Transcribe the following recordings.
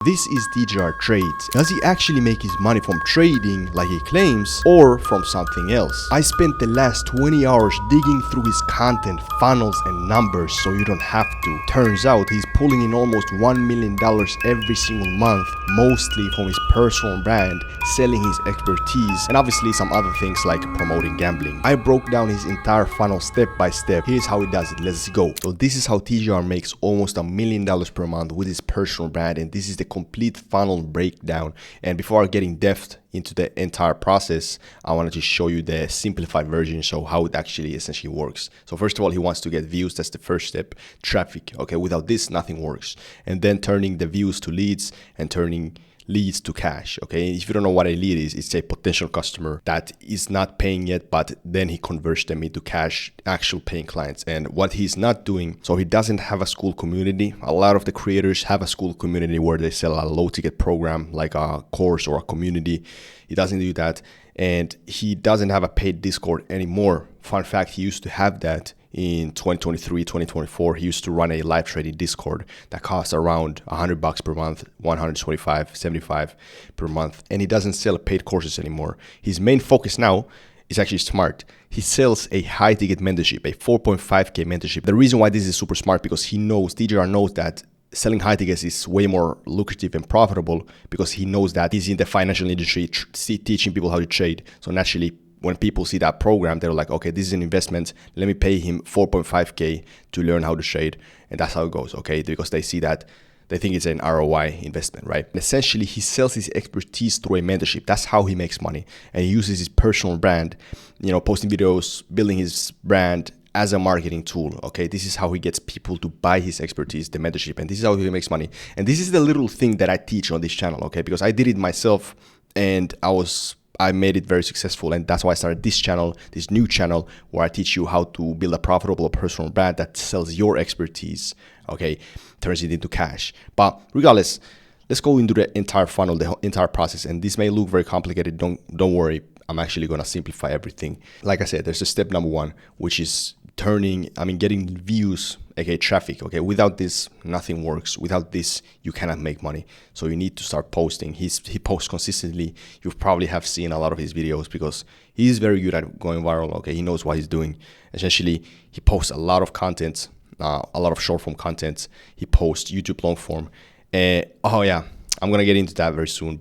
This is TJR Trades. Does he actually make his money from trading like he claims, or from something else? I spent the last 20 hours digging through his content, funnels, and numbers so you don't have to. Turns out he's pulling in almost $1 million every single month, mostly from his personal brand, selling his expertise, and obviously some other things like promoting gambling. I broke down his entire funnel step by step. Here's how he does it. Let's go. So this is how TJR makes almost $1 million per month with his personal brand, and this is the complete funnel breakdown. And before getting depth into the entire process, I wanted to show you the simplified version, so how it actually essentially works. So first of all, he wants to get views. That's the first step. Traffic. Okay, without this, nothing works. And then turning the views to leads and turning leads to cash. Okay, if you don't know what a lead is, it's a potential customer that is not paying yet, but then he converts them into cash, actual paying clients. And what he's not doing, so he doesn't have a school community. A lot of the creators have a school community where they sell a low ticket program like a course or a community. He doesn't do that, and he doesn't have a paid Discord anymore. Fun fact, he used to have that in 2023, 2024. He used to run a live trading Discord that costs around $100 per month, 125, 75 per month. And he doesn't sell paid courses anymore. His main focus now is actually smart. He sells a high ticket mentorship, a 4.5K mentorship. The reason why this is super smart, because TJR knows that selling high tickets is way more lucrative and profitable, because he knows that he's in the financial industry teaching people how to trade. So naturally, when people see that program, they're like, okay, this is an investment. Let me pay him 4.5K to learn how to trade. And that's how it goes, okay? Because they see that, they think it's an ROI investment, right? And essentially, he sells his expertise through a mentorship. That's how he makes money. And he uses his personal brand, posting videos, building his brand as a marketing tool, okay? This is how he gets people to buy his expertise, the mentorship. And this is how he makes money. And this is the little thing that I teach on this channel, okay? Because I did it myself, and I made it very successful, and that's why I started this channel, this new channel, where I teach you how to build a profitable personal brand that sells your expertise, okay, turns it into cash. But regardless, let's go into the entire funnel, the entire process. And this may look very complicated. Don't worry. I'm actually gonna simplify everything. Like I said, there's a step number one, which is getting views, aka traffic. Okay, without this, nothing works. Without this, you cannot make money. So you need to start posting. He posts consistently. You probably have seen a lot of his videos because he's very good at going viral. Okay, he knows what he's doing. Essentially, he posts a lot of content, a lot of short form content. He posts YouTube long form. Oh yeah, I'm gonna get into that very soon.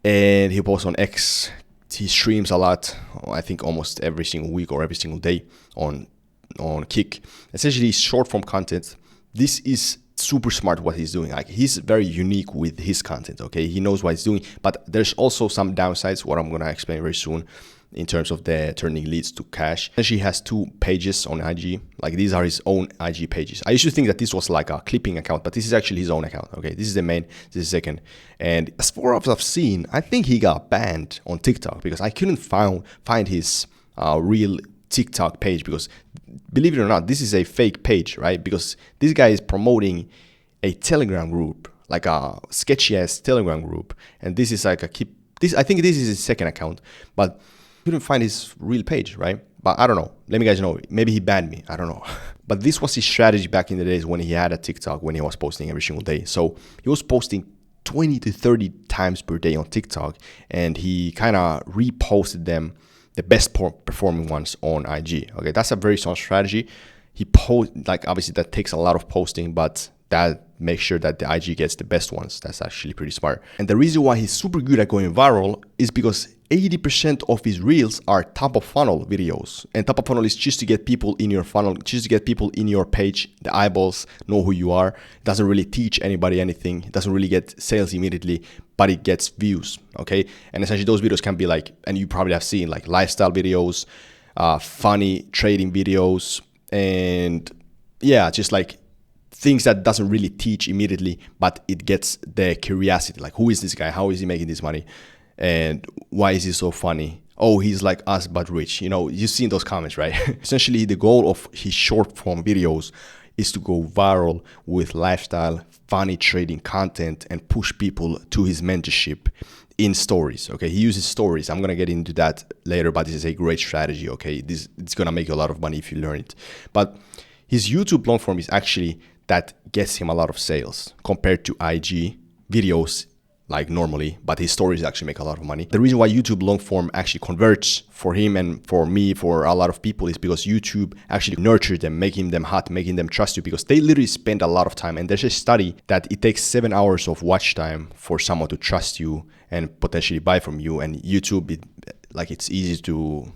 And he posts on X. He streams a lot, I think almost every single week or every single day on Kick. Essentially, short form content. This is super smart what he's doing. Like, he's very unique with his content, okay? He knows what he's doing, but there's also some downsides, what I'm gonna explain very soon, in terms of the turning leads to cash. And she has 2 pages on IG. Like, these are his own IG pages. I used to think that this was like a clipping account, but this is actually his own account. Okay, this is the main, this is second. And as far as I've seen, I think he got banned on TikTok because I couldn't find his real TikTok page, because believe it or not, this is a fake page, right? Because this guy is promoting a Telegram group, like a sketchy ass Telegram group. And this is like I think this is his second account, but couldn't find his real page, right? But I don't know. Let me guys know. Maybe he banned me. I don't know. But this was his strategy back in the days when he had a TikTok, when he was posting every single day. So he was posting 20 to 30 times per day on TikTok, and he kind of reposted them, the best performing ones, on IG. Okay, that's a very strong strategy. He obviously that takes a lot of posting, but that makes sure that the IG gets the best ones. That's actually pretty smart. And the reason why he's super good at going viral is because 80% of his reels are top of funnel videos. And top of funnel is just to get people in your funnel, just to get people in your page, the eyeballs know who you are. It doesn't really teach anybody anything. It doesn't really get sales immediately, but it gets views, okay? And essentially those videos can be like, and you probably have seen, like lifestyle videos, funny trading videos, and yeah, just like things that doesn't really teach immediately, but it gets the curiosity. Like, who is this guy? How is he making this money? And why is he so funny? Oh, he's like us but rich. You've seen those comments, right? Essentially, the goal of his short form videos is to go viral with lifestyle, funny trading content and push people to his mentorship in stories. Okay, he uses stories. I'm gonna get into that later, but this is a great strategy. Okay, it's gonna make you a lot of money if you learn it. But his YouTube long form is actually that gets him a lot of sales compared to IG videos like normally, but his stories actually make a lot of money. The reason why YouTube long form actually converts for him and for me, for a lot of people, is because YouTube actually nurtures them, making them hot, making them trust you, because they literally spend a lot of time. And there's a study that it takes 7 hours of watch time for someone to trust you and potentially buy from you. And YouTube, it's easy to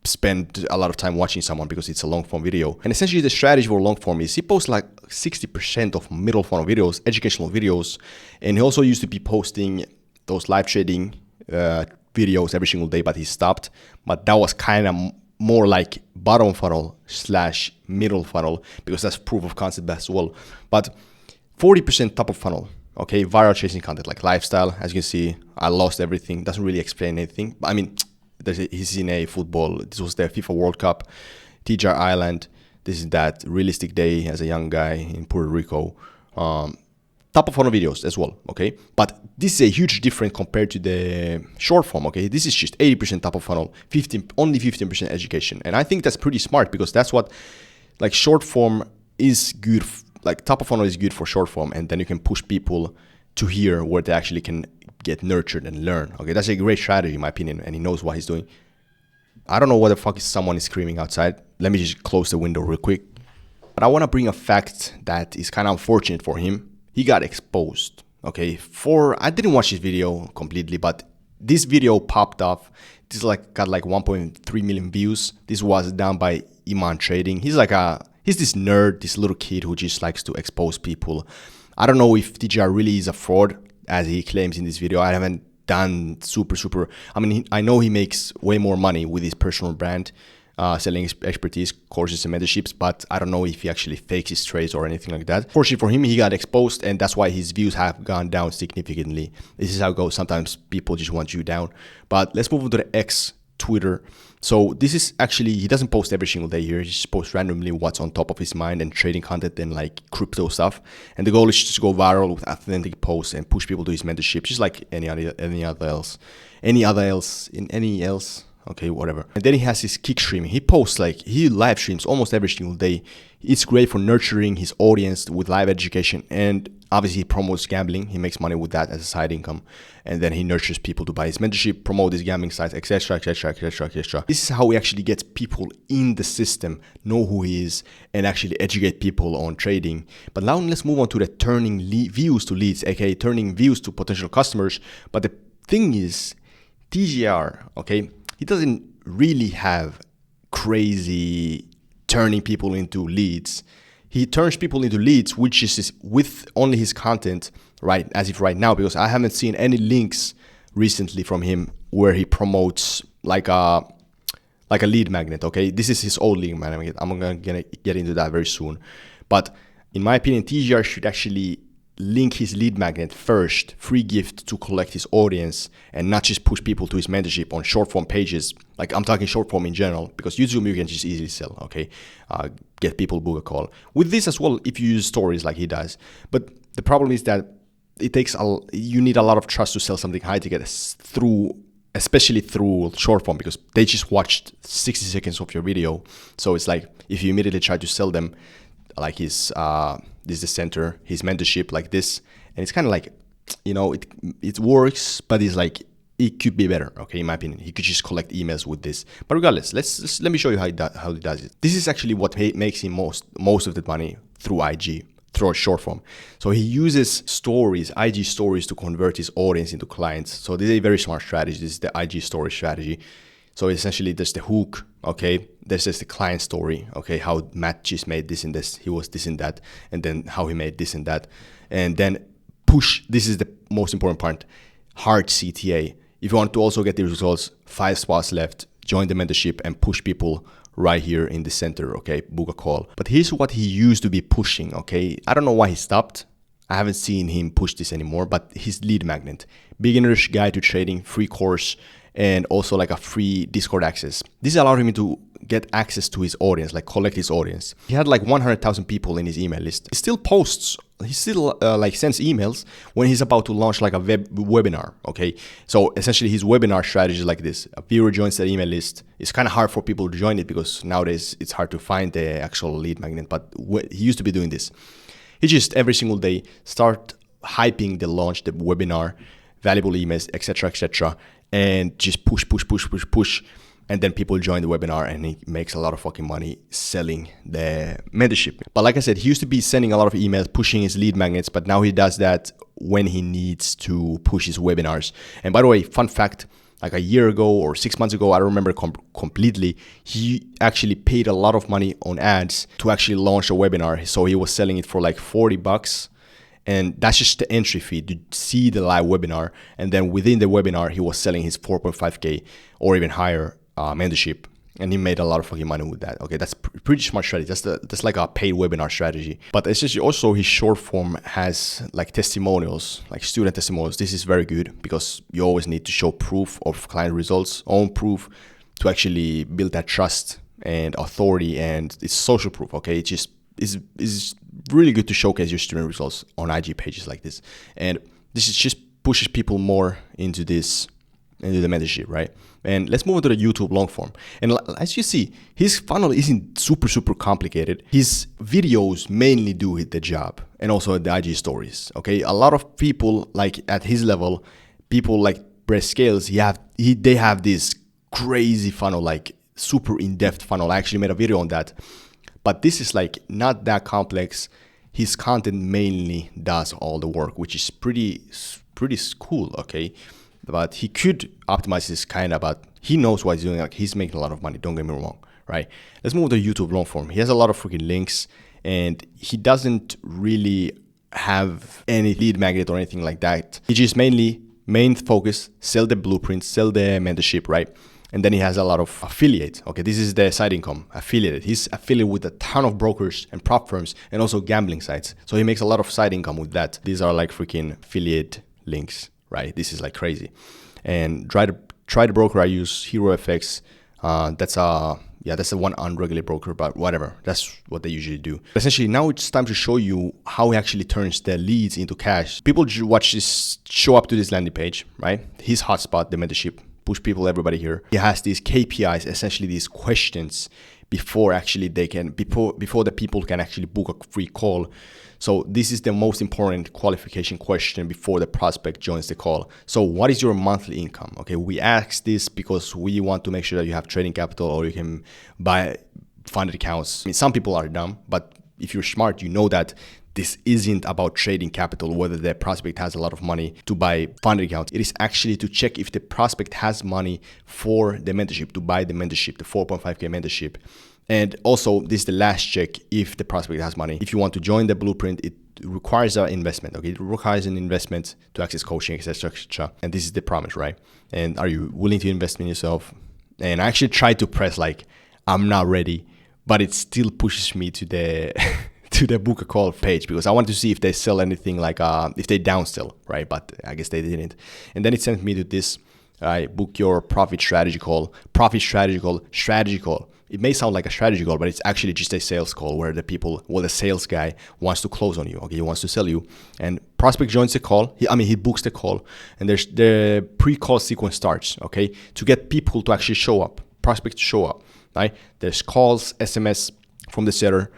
spend a lot of time watching someone because it's a long form video. And essentially the strategy for long form is he posts like 60% of middle funnel videos, educational videos. And he also used to be posting those live trading videos every single day, but he stopped. But that was kind of more like bottom funnel / middle funnel, because that's proof of concept as well. But 40% top of funnel, okay, viral chasing content like lifestyle. As you can see, I lost everything. Doesn't really explain anything. I mean, he's in a football. This was the FIFA World Cup, TJR Island. This is that realistic day as a young guy in Puerto Rico. Top of funnel videos as well, okay? But this is a huge difference compared to the short form, okay? This is just 80% top of funnel, only 15% education. And I think that's pretty smart, because that's what, like, short form is good, like top of funnel is good for short form, and then you can push people to here where they actually can get nurtured and learn. Okay, that's a great strategy in my opinion, and he knows what he's doing. I don't know what the fuck is someone is screaming outside. Let me just close the window real quick. But I want to bring a fact that is kind of unfortunate for him. He got exposed. Okay, I didn't watch his video completely, but this video popped off. This got like 1.3 million views. This was done by Iman Trading. He's this nerd, this little kid who just likes to expose people. I don't know if TJR really is a fraud, as he claims in this video. I haven't done super. I mean, I know he makes way more money with his personal brand, selling expertise, courses, and mentorships, but I don't know if he actually fakes his trades or anything like that. Fortunately for him, he got exposed, and that's why his views have gone down significantly. This is how it goes. Sometimes people just want you down. But let's move on to the X, Twitter. So this is actually, he doesn't post every single day here. He just posts randomly what's on top of his mind and trading content and like crypto stuff. And the goal is just to go viral with authentic posts and push people to his mentorship, just like any other else. Okay, whatever. And then he has his kick streaming. He live streams almost every single day. It's great for nurturing his audience with live education. And obviously he promotes gambling. He makes money with that as a side income. And then he nurtures people to buy his mentorship, promote his gambling sites, etc. This is how he actually gets people in the system, know who he is, and actually educate people on trading. But now let's move on to the turning views to leads, aka turning views to potential customers. But the thing is, TJR, okay, he doesn't really have crazy turning people into leads. He turns people into leads, which is with only his content, right? As if right now, because I haven't seen any links recently from him where he promotes like a lead magnet, okay? This is his old lead magnet. I'm gonna get into that very soon. But in my opinion, TJR should actually link his lead magnet first, free gift to collect his audience, and not just push people to his mentorship on short form pages. Like, I'm talking short form in general, because YouTube you can just easily sell, okay? Get people book a call. With this as well, if you use stories like he does. But the problem is that you need a lot of trust to sell something high ticket through, especially through short form, because they just watched 60 seconds of your video. So it's like, if you immediately try to sell them like this is the center, his mentorship like this, and it's kind of like, you know, it works, but it's like, it could be better, okay, in my opinion. He could just collect emails with this. But regardless, let me show you how he does it. This is actually what makes him most of the money through IG, through a short form. So he uses stories, IG stories, to convert his audience into clients. So this is a very smart strategy. This is the IG story strategy. So essentially, there's the hook, okay? There's just the client story, okay? How Matt just made this and this, he was this and that, and then how he made this and that. And then push, this is the most important part, hard CTA. If you want to also get the results, 5 spots left, join the mentorship and push people right here in the center, okay? Book a call. But here's what he used to be pushing, okay? I don't know why he stopped. I haven't seen him push this anymore, but his lead magnet, beginner's guide to trading, free course, and also like a free Discord access. This allowed him to get access to his audience, like collect his audience. He had like 100,000 people in his email list. He still posts, he still like sends emails when he's about to launch like a webinar, okay? So essentially his webinar strategy is like this. A viewer joins the email list. It's kind of hard for people to join it because nowadays it's hard to find the actual lead magnet, but he used to be doing this. He just every single day start hyping the launch, the webinar, valuable emails, etc., and just push. And then people join the webinar and he makes a lot of fucking money selling the mentorship. But like I said, he used to be sending a lot of emails, pushing his lead magnets, but now he does that when he needs to push his webinars. And by the way, fun fact, like a year ago or 6 months ago, I don't remember completely, he actually paid a lot of money on ads to actually launch a webinar. So he was selling it for like $40. And that's just the entry fee to see the live webinar. And then within the webinar, he was selling his 4.5K or even higher mentorship, and he made a lot of fucking money with that. Okay, that's pretty smart strategy. That's like a paid webinar strategy. But it's just also his short form has like testimonials, like student testimonials. This is very good because you always need to show proof of client results, own proof, to actually build that trust and authority, and it's social proof. Okay, it just is really good to showcase your student results on IG pages like this, and this is just pushes people more into the mentorship, right? And let's move on to the YouTube long form. And as you see, his funnel isn't super complicated. His videos mainly do the job, and also the IG stories. Okay, a lot of people like at his level, people like Brett Scales, they have this crazy funnel, like super in-depth funnel. I actually made a video on that, but this is like not that complex. His content mainly does all the work, which is pretty cool. Okay. But he could optimize this kind of, but he knows what he's doing. Like, he's making a lot of money. Don't get me wrong, right? Let's move to YouTube long form. He has a lot of freaking links, and he doesn't really have any lead magnet or anything like that. He just main focus, sell the blueprint, sell the mentorship, right? And then he has a lot of affiliate. Okay, this is the side income, affiliated. He's affiliated with a ton of brokers and prop firms and also gambling sites. So he makes a lot of side income with that. These are like freaking affiliate links. Right, this is like crazy. And try the broker I use, Hero FX. That's the one unregulated broker, but whatever. That's what they usually do. Essentially, now it's time to show you how he actually turns the leads into cash. People watch this, show up to this landing page, right? His hotspot, the mentorship, push people, everybody here. He has these KPIs, essentially these questions before the people can actually book a free call. So this is the most important qualification question before the prospect joins the call. So what is your monthly income? Okay, we ask this because we want to make sure that you have trading capital or you can buy funded accounts. I mean, some people are dumb, but if you're smart, you know that this isn't about trading capital, whether the prospect has a lot of money to buy funded accounts. It is actually to check if the prospect has money for the mentorship, to buy the mentorship, the 4.5K mentorship. And also, this is the last check if the prospect has money. If you want to join the blueprint, it requires an investment. Okay, it requires an investment to access coaching, etc. And this is the promise, right? And are you willing to invest in yourself? And I actually tried to press like, I'm not ready, but it still pushes me to the to the book a call page because I want to see if they sell anything, like if they downsell, right? But I guess they didn't. And then it sent me to this, book your profit strategy call. It may sound like a strategy call, but it's actually just a sales call where the sales guy wants to close on you. Okay, he wants to sell you, and prospect joins the call. He books the call, and there's the pre-call sequence starts. Okay, to get people to actually show up, prospects to show up. Right? There's calls, SMS from the seller,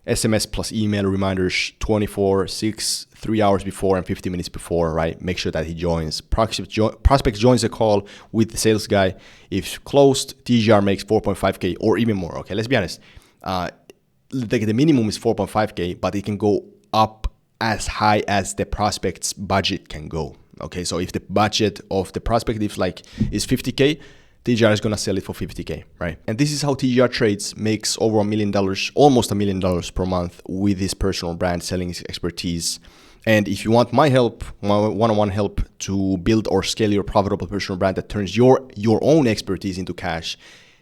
SMS plus email reminders 24/6, 3 hours before and 50 minutes before, right? Make sure that he joins. Prospect joins the call with the sales guy. If closed, TJR makes 4.5K or even more. Okay, let's be honest. The minimum is 4.5K, but it can go up as high as the prospect's budget can go. Okay, so if the budget of the prospect is 50K, TJR is gonna sell it for 50K, right? And this is how TJR Trades makes over $1 million, almost $1 million per month with his personal brand, selling his expertise. And if you want my help, my one-on-one help to build or scale your profitable personal brand that turns your own expertise into cash,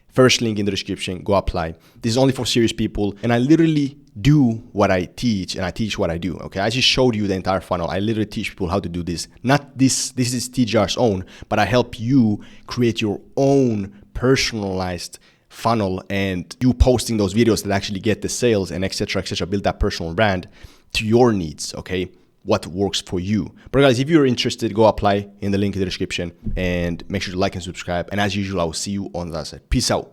first link in the description, go apply. This is only for serious people, and I literally do what I teach, and I teach what I do. Okay, I just showed you the entire funnel. I literally teach people how to do this. Not this is TJR's own, but I help you create your own personalized funnel, and you posting those videos that actually get the sales and etc. Build that personal brand to your needs. Okay, what works for you. But guys, if you're interested, go apply in the link in the description, and make sure to like and subscribe. And as usual, I will see you on the other side. Peace out.